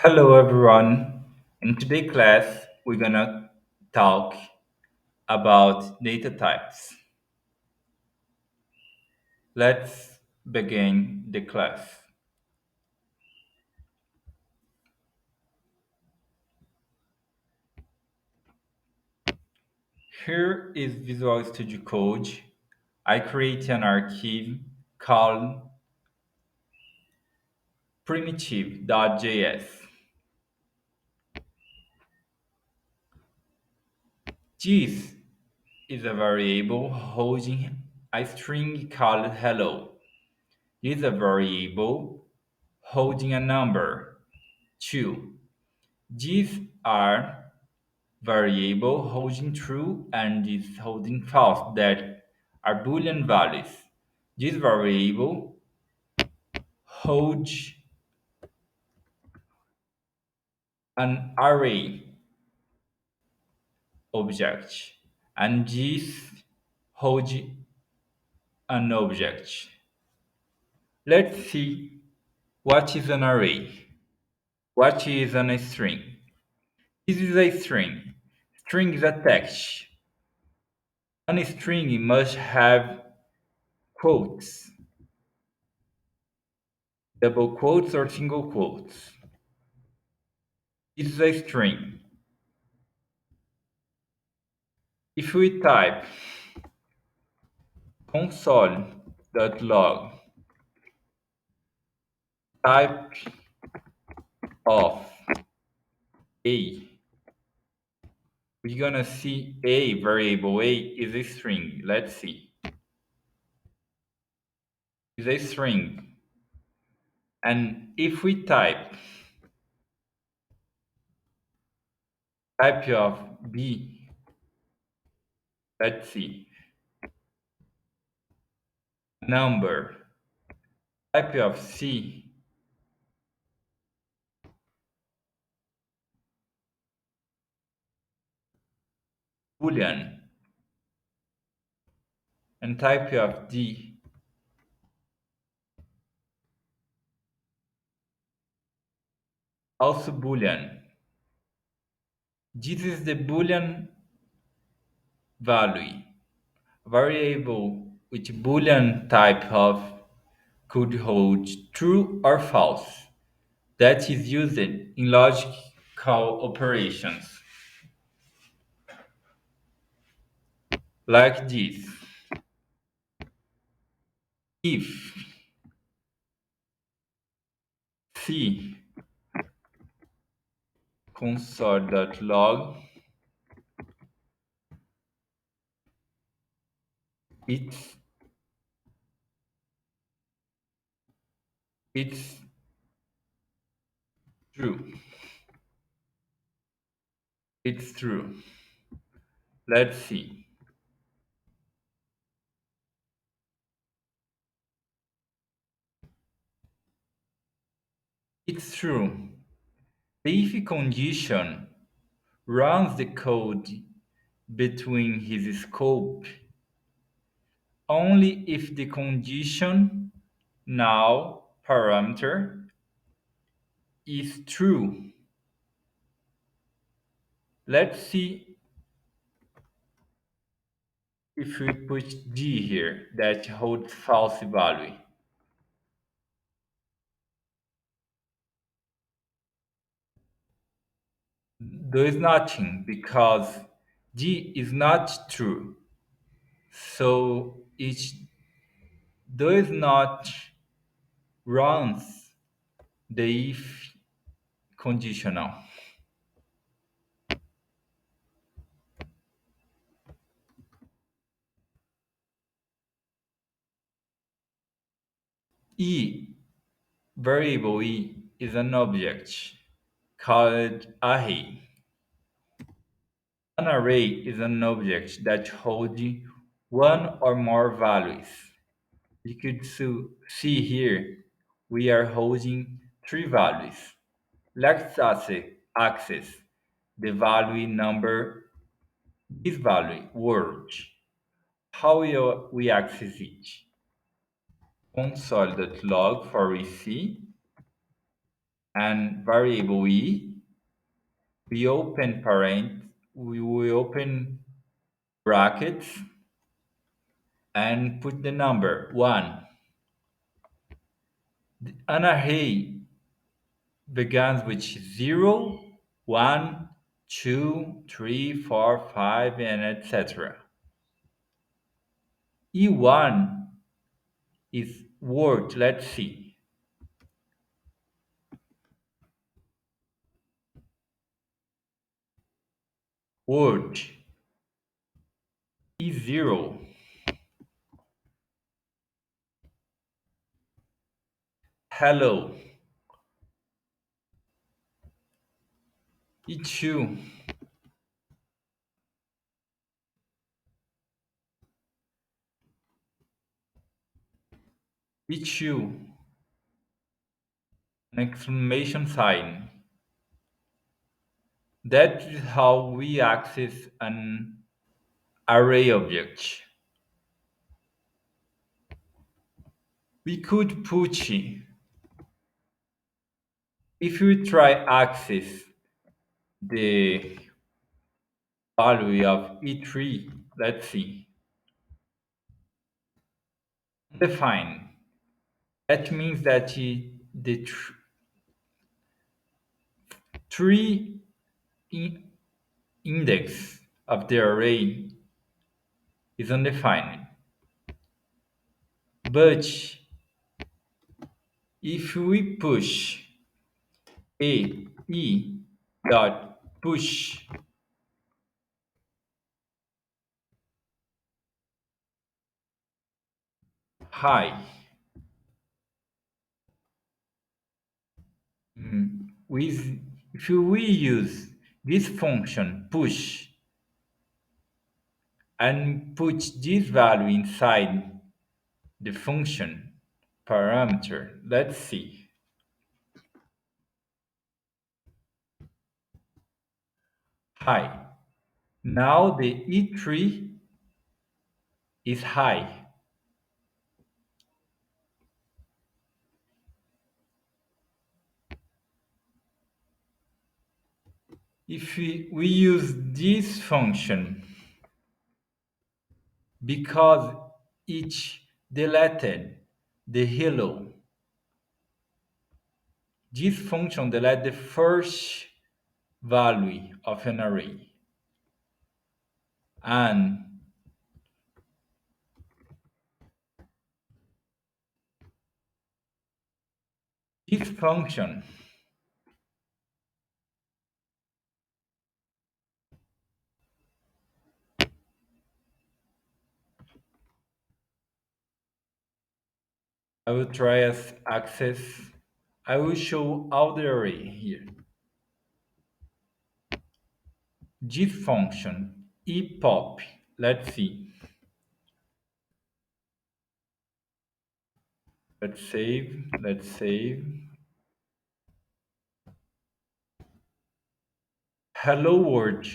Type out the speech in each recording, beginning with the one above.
Hello everyone. In today's class, we're gonna talk about data types. Let's begin the class. Here is Visual Studio Code. I create an archive called primitive.js. This is a variable holding a string called hello. This is a variable holding a number 2. These are variable holding true and this holding false that are Boolean values. This variable holds an array object and this holds an object. Let's see what is an array. What is a string? This is a string. String is a text. A string must have quotes, double quotes or single quotes. This is a string. If we type console.log type of a, we're gonna see a variable a is a string. Let's see. Is a string. And if we type of b, let's see. Number, type of c, boolean, and type of d, also boolean. This is the boolean value. Variable with boolean type of could hold true or false. That is used in logical operations like this. If c console.log it's it's true. It's true. Let's see. It's true. The if condition runs the code between his scope only if the condition now parameter is true. Let's see if we put d here that holds false value. There is nothing because d is not true. So it does not runs the if conditional. E variable e is an object called array. An array is an object that holds one or more values. You could see here we are holding three values. Let's access the value number, this value, word. How will we access it? Console.log for receive and variable e, we open we open brackets and put the number 1. An array begins with 0, 1, 2, 3, 4, 5, and etc. E1 is word. Let's see. Word. E0. Hello. E2. E2. An exclamation sign. That is how we access an array object. We could put, if we try access the value of E3, let's see, define. That means that the three index of the array is undefined. But if we push a e dot push high, with if we use this function push and put this value inside the function parameter, let's see. High. Now the E3 is high. If we use this function because each deleted the hello, this function deletes the first value of an array. And this function I will try as access. I will show all the array here. This function epop. Let's see. Let's save. Let's save. Hello world,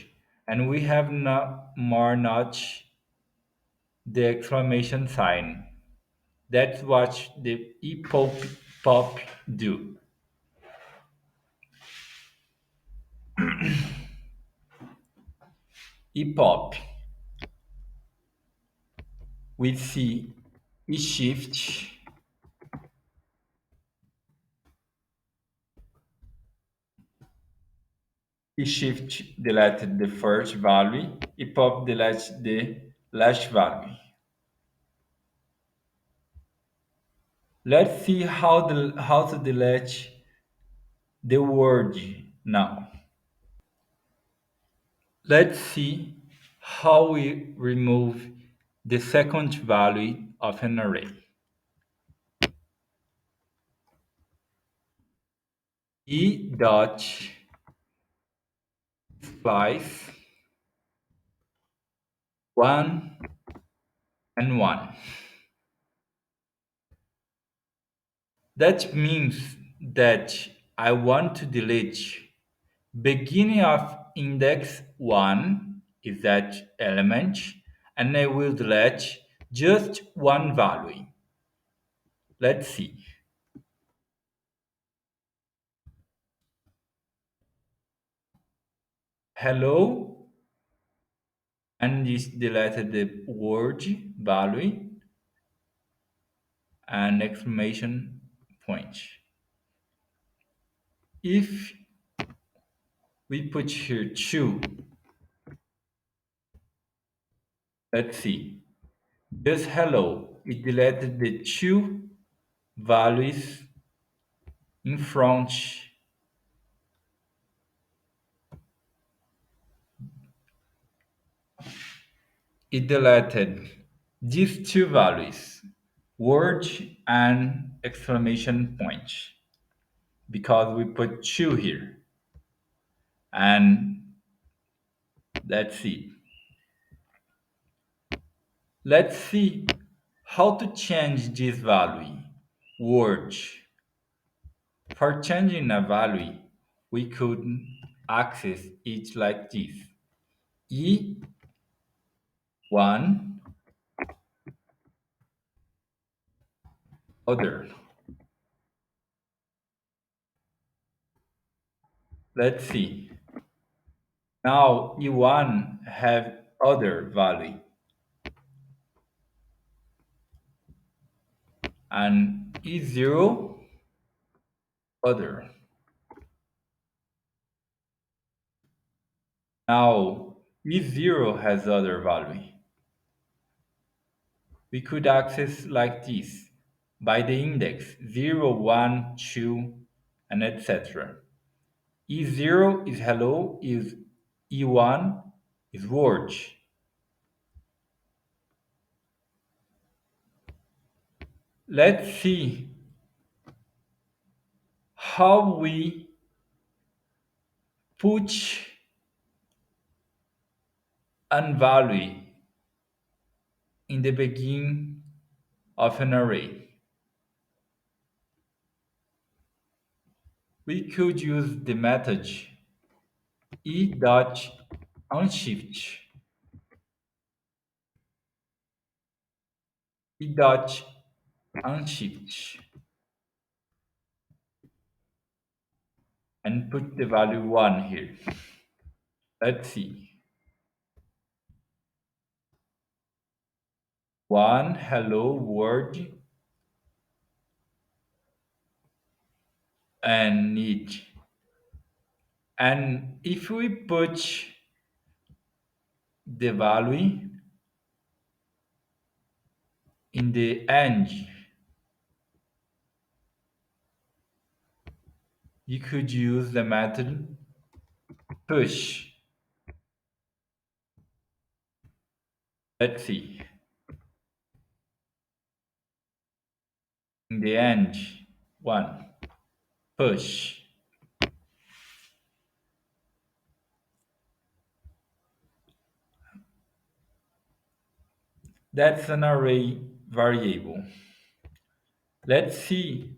and we have not more notch the exclamation sign. That's what the epop pop do. Epop. We see e shift. E shift deleted the first value. Epop deletes the last value. Let's see how to delete the word now. Let's see how we remove the second value of an array. E dot splice 1 and 1. That means that I want to delete beginning of index 1 is that element, and I will delete just one value. Let's see. hello, and this deleted the word value and exclamation point. If we put here two, let's see, just hello, it deleted the two values in front. It deleted these two values, word and exclamation point, because we put two here. And let's see. Let's see how to change this value, word. For changing a value, we could access it like this. E1 other. Let's see. Now E1 have other value and E0 other. Now E0 has other value. We could access like this by the index 0, 1, 2, and etc. E0 is hello, is E1 is word. Let's see how we put an value in the beginning of an array. We could use the method e.unshift e.unshift and put the value 1 here. Let's see. 1 hello world and need. And if we put the value in the end, you could use the method push. Let's see. In the end, 1 push. That's an array variable. Let's see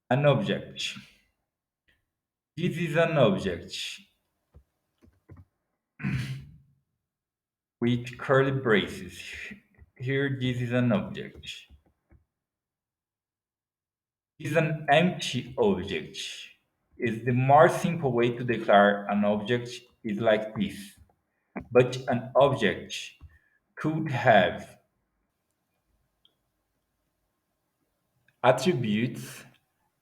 an object. This is an object with curly braces. Here, this is an object. Is an empty object. Is the more simple way to declare an object is like this. But an object could have attributes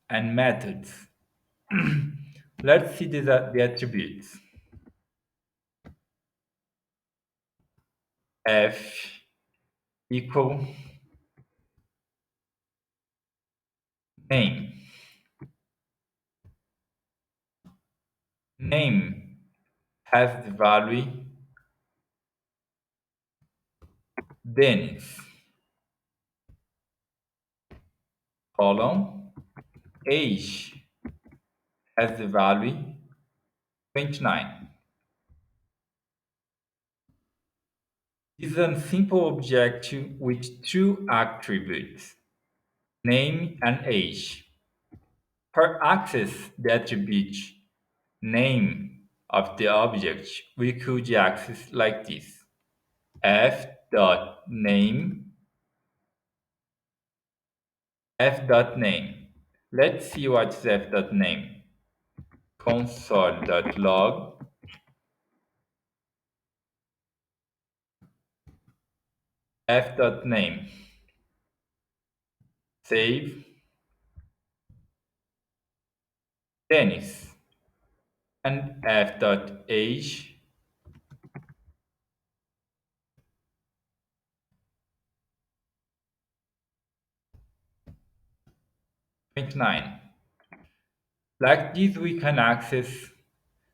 and methods. Let's see the attributes. F equal name. Name has the value Dennis. Column age has the value 29. This is a simple object with two attributes, name and age. For access the attribute name of the object, we could access like this. f.name f.name. Let's see what's f.name. Console.log f.name, save, tennis, and f.age, 29. Like this, we can access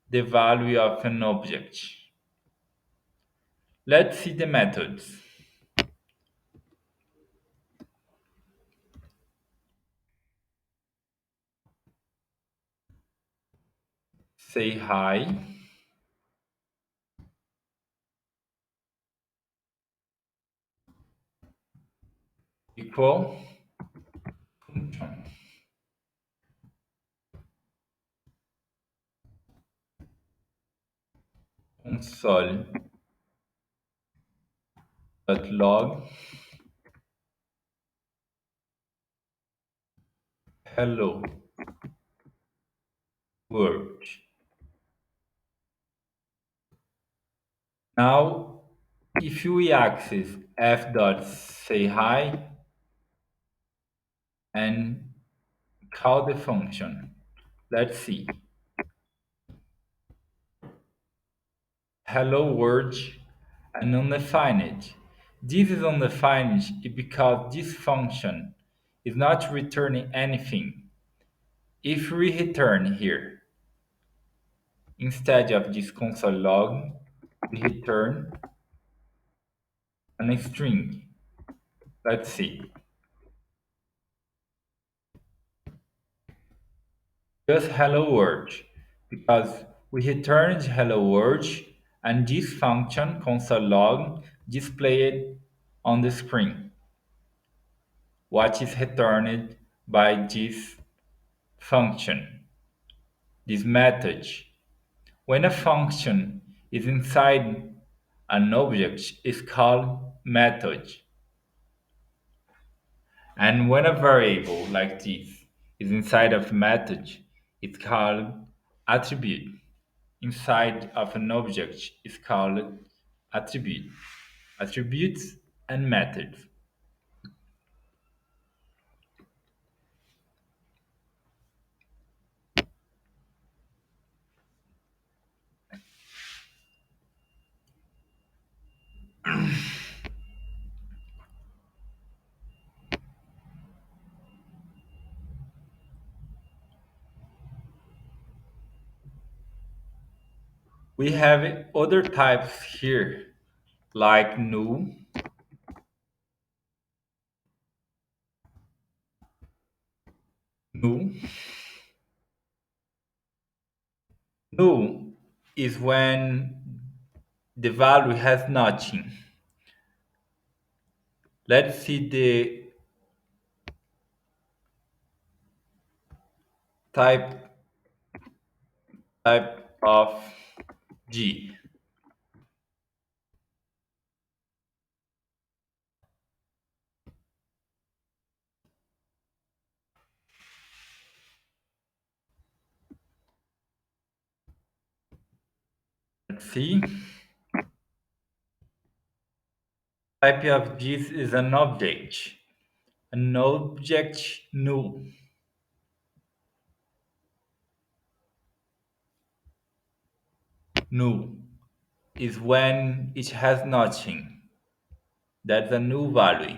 the value of an object. Let's see the methods. Say hi, equal, function, console.log, hello world. Now, if we access f.sayHi and call the function, let's see, hello world and undefined. This is undefined because this function is not returning anything. If we return here, instead of this console log, we return a string. Let's see. Just hello world, because we returned hello world and this function console log displayed on the screen. What is returned by this function, this method. When a function is inside an object, it's called method. And when a variable like this is inside of a method, it's called attribute. Inside of an object is called attribute. Attributes and methods. We have other types here, like null. Null. Null is when the value has nothing. Let's see the type of G. Let's see. Type of G is an object. An object null. Null is when it has nothing. That's a null value.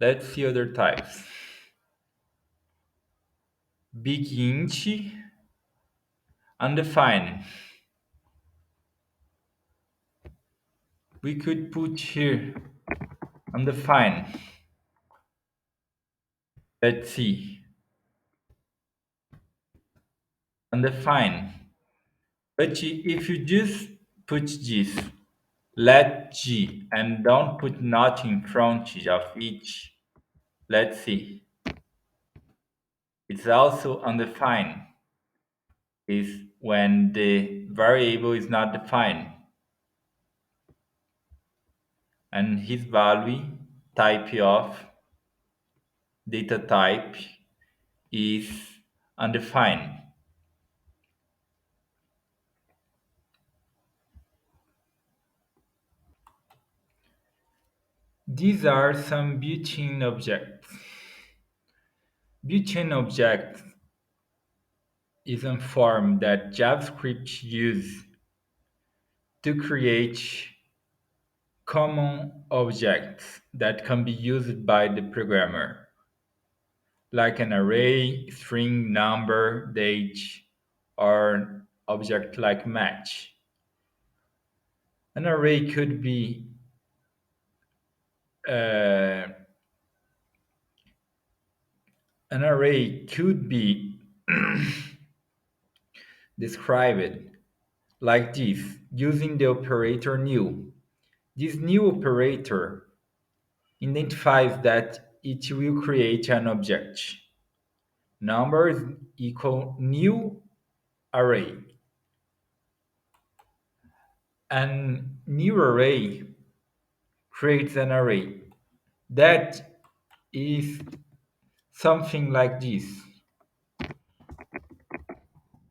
Let's see other types. Big int, undefined. We could put here undefined. Let's see. Undefined. But if you just put this, let G, and don't put nothing in front of each, let's see. It's also undefined. Is when the variable is not defined and his value type of data type is undefined. These are some built-in objects. Built-in object is a form that JavaScript uses to create common objects that can be used by the programmer, like an array, string, number, date, or object like match. An array could be uh, an array could be described like this using the operator new. This new operator identifies that it will create an object. Numbers equal new array. An new array creates an array that is something like this.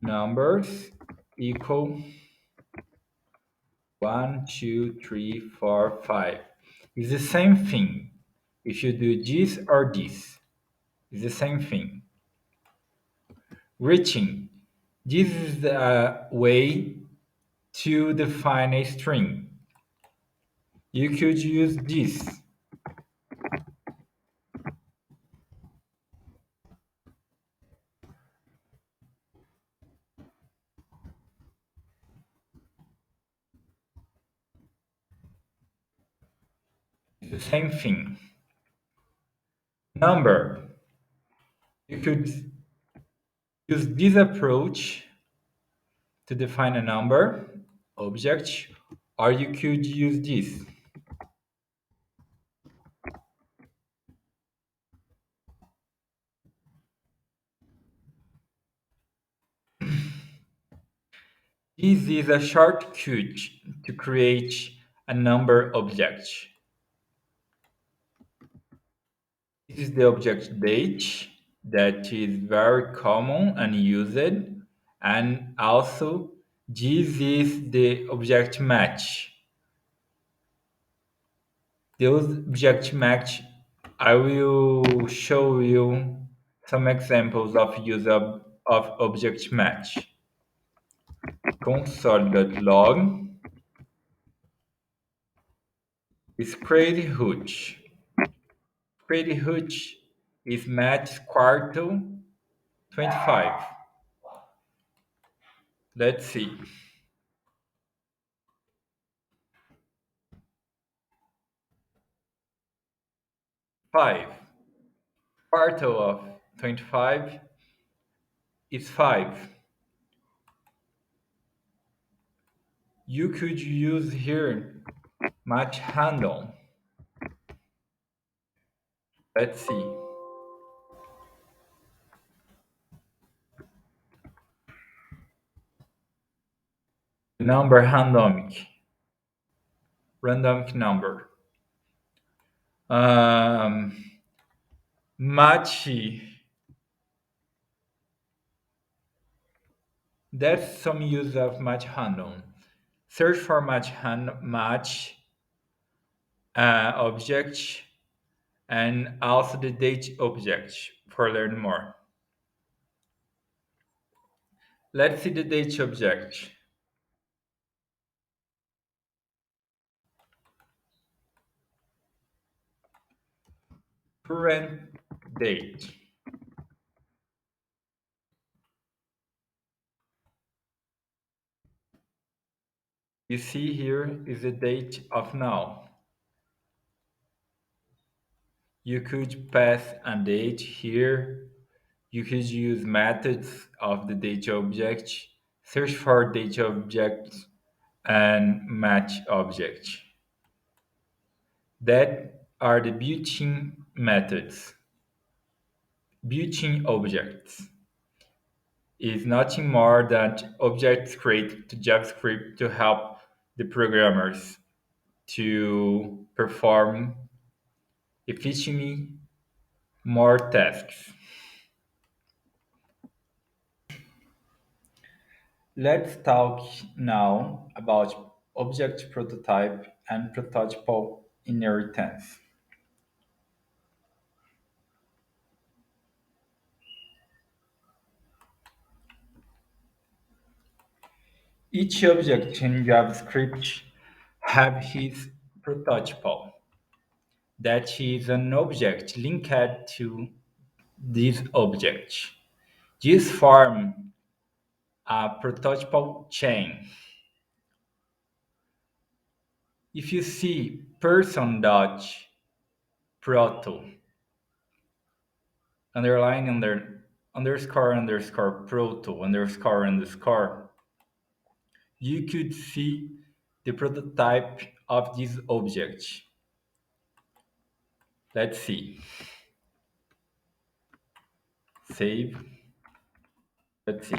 Numbers equal 1, 2, 3, 4, 5. It's the same thing. If you do this or this, it's the same thing. Reaching. This is a way to define a string. You could use this. It's the same thing. Number. You could use this approach to define a number, object, or you could use this. This is a shortcut to create a number object. This is the object date that is very common and used, and also this is the object match. Those object match, I will show you some examples of use of object match. Console.log is pretty huge. Pretty huge is match quartal 25. Let's see. 5. Quartal of 25 is 5. You could use here match handle. Let's see. Number randomic number. Um, match. That's some use of match handle. Search for match object and also the date object for learn more. Let's see the date object. Current date. You see here is the date of now. You could pass a date here. You could use methods of the date object, search for date object, and match object. That are the built-in methods. Built-in objects is nothing more than objects created to JavaScript to help the programmers to perform efficiently more tasks. Let's talk now about object prototype and prototypal inheritance. Each object in JavaScript have his prototype. That is an object linked to this object. This form a prototype chain. If you see person.proto underline underscore underscore proto underscore underscore, you could see the prototype of this object. Let's see. Save. Let's see.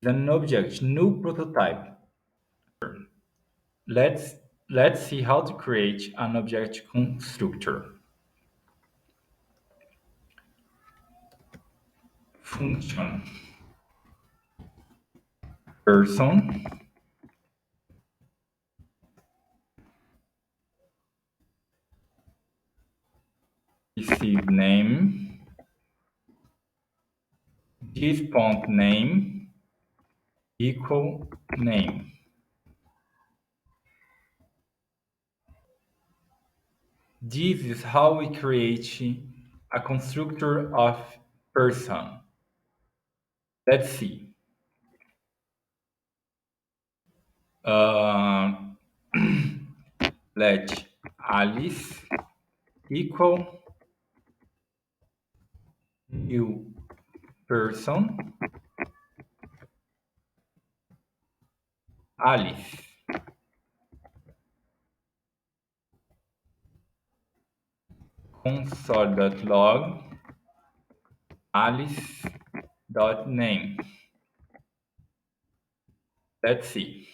It's an object, new prototype. Let's let's see how to create an object constructor. Function person receive name this font name equal name. This is how we create a constructor of person. Let's see. Uh, let Alice equal new person Alice. Console.log Alice.name. Let's see.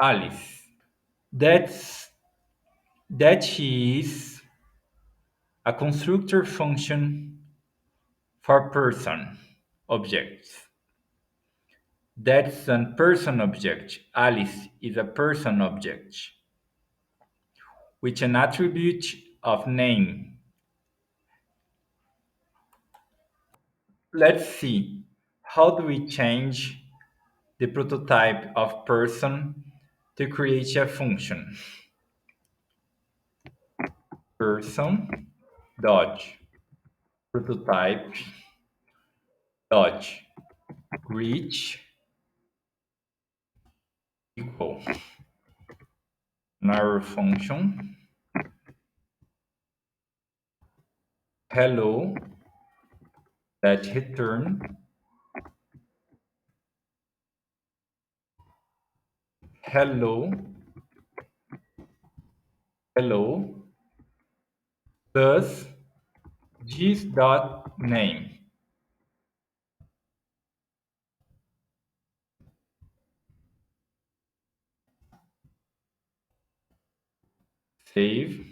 Alice. That's that is a constructor function for person objects. That's a person object. Alice is a person object with an attribute of name. Let's see. How do we change the prototype of person to create a function? Person dot prototype dot reach equal our function hello that return hello hello plus this dot name. Save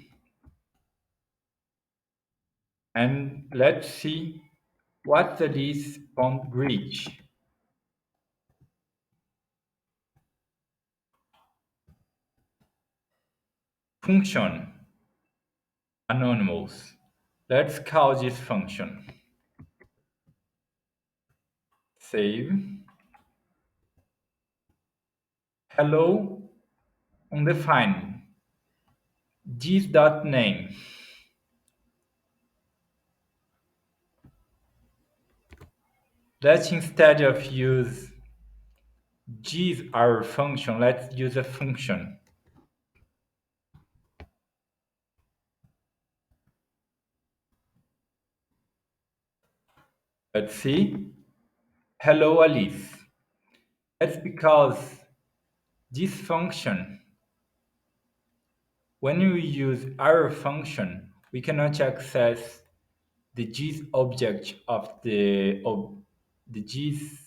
and let's see what that is on reach. Function anonymous. Let's call this function. Save. Hello undefined. This dot name. Let's instead of use this our function, let's use a function. Let's see. Hello Alice. That's because this function, when we use our function, we cannot access the gist object of the gist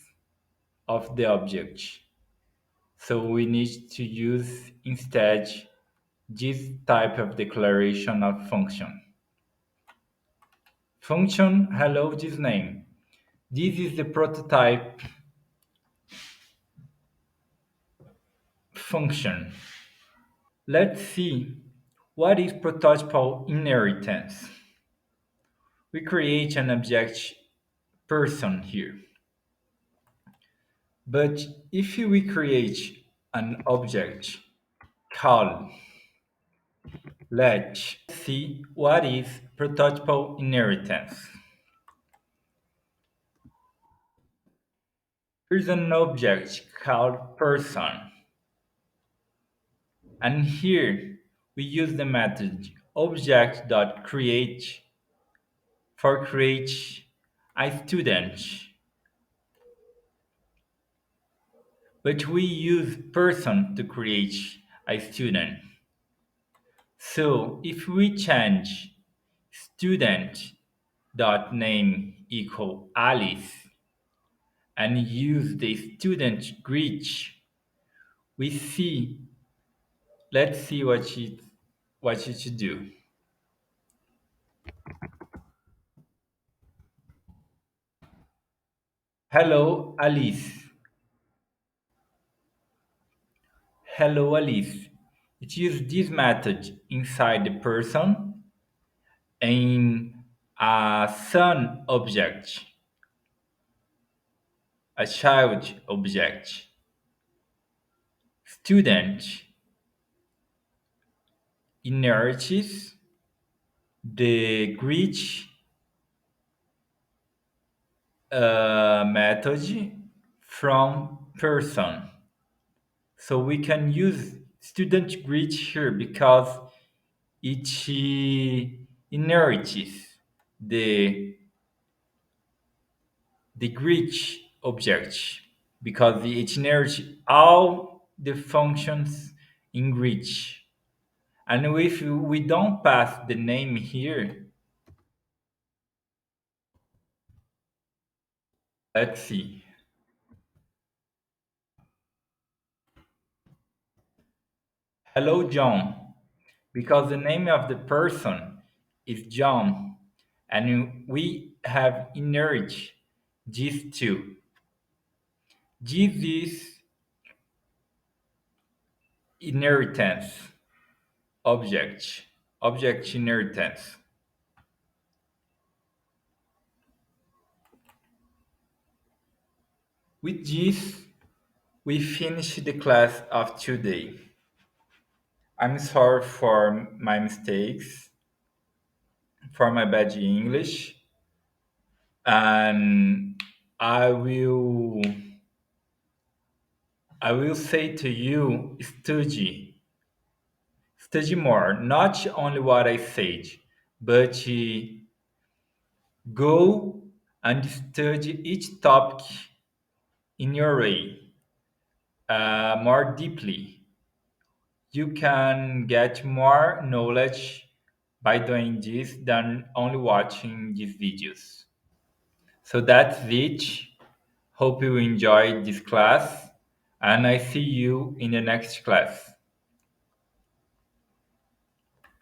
of the object. So we need to use instead this type of declaration of function. Function hello this name. This is the prototype function. Let's see what is prototypal inheritance. We create an object person here. But if we create an object called let's see what is prototypal inheritance. Here's an object called person, and here we use the method object.create for create a student, but we use person to create a student. So if we change student dot name equal Alice and use the student greet, we see, let's see what it should do. Hello Alice. Hello Alice. It uses this method inside the person in a son object, a child object, student inherits the greet method from person. So we can use student greet here because it inherits the the greet object because it inherits all the functions in greet. And if we don't pass the name here, let's see. Hello, John. Because the name of the person is John, and we have inherit these two. This is inheritance object, object inheritance. With this, we finish the class of today. I'm sorry for my mistakes, for my bad English, and I will I will say to you, study more. Not only what I said, but go and study each topic in your way more deeply. You can get more knowledge by doing this than only watching these videos. So that's it. Hope you enjoyed this class, and I see you in the next class.